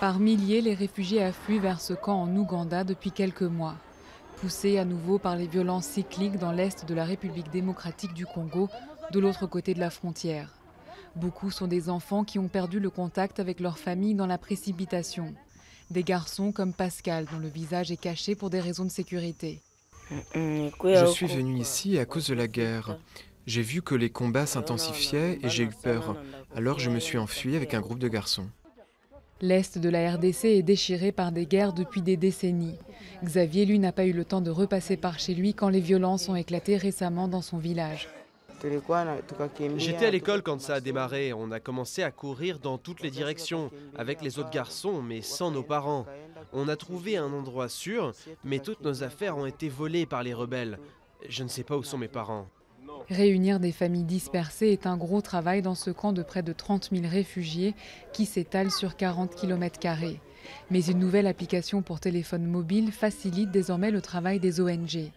Par milliers, les réfugiés affluent vers ce camp en Ouganda depuis quelques mois. Poussés à nouveau par les violences cycliques dans l'est de la République démocratique du Congo, de l'autre côté de la frontière. Beaucoup sont des enfants qui ont perdu le contact avec leur famille dans la précipitation. Des garçons comme Pascal, dont le visage est caché pour des raisons de sécurité. Je suis venu ici à cause de la guerre. J'ai vu que les combats s'intensifiaient et j'ai eu peur. Alors je me suis enfui avec un groupe de garçons. L'est de la RDC est déchiré par des guerres depuis des décennies. Xavier, lui, n'a pas eu le temps de repasser par chez lui quand les violences ont éclaté récemment dans son village. J'étais à l'école quand ça a démarré. On a commencé à courir dans toutes les directions, avec les autres garçons, mais sans nos parents. On a trouvé un endroit sûr, mais toutes nos affaires ont été volées par les rebelles. Je ne sais pas où sont mes parents. Réunir des familles dispersées est un gros travail dans ce camp de près de 30 000 réfugiés qui s'étale sur 40 km². Mais une nouvelle application pour téléphone mobile facilite désormais le travail des ONG.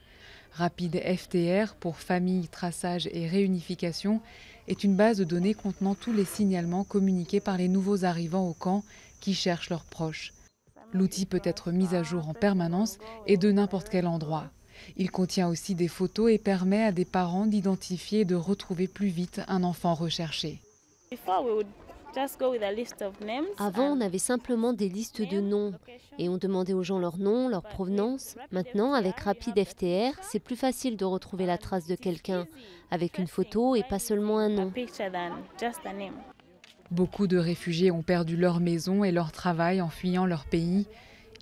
Rapide FTR, pour famille, traçage et réunification, est une base de données contenant tous les signalements communiqués par les nouveaux arrivants au camp qui cherchent leurs proches. L'outil peut être mis à jour en permanence et de n'importe quel endroit. Il contient aussi des photos et permet à des parents d'identifier et de retrouver plus vite un enfant recherché. Avant, on avait simplement des listes de noms et on demandait aux gens leur nom, leur provenance. Maintenant, avec Rapid FTR, c'est plus facile de retrouver la trace de quelqu'un avec une photo et pas seulement un nom. Beaucoup de réfugiés ont perdu leur maison et leur travail en fuyant leur pays.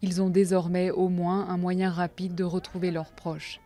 Ils ont désormais au moins un moyen rapide de retrouver leurs proches.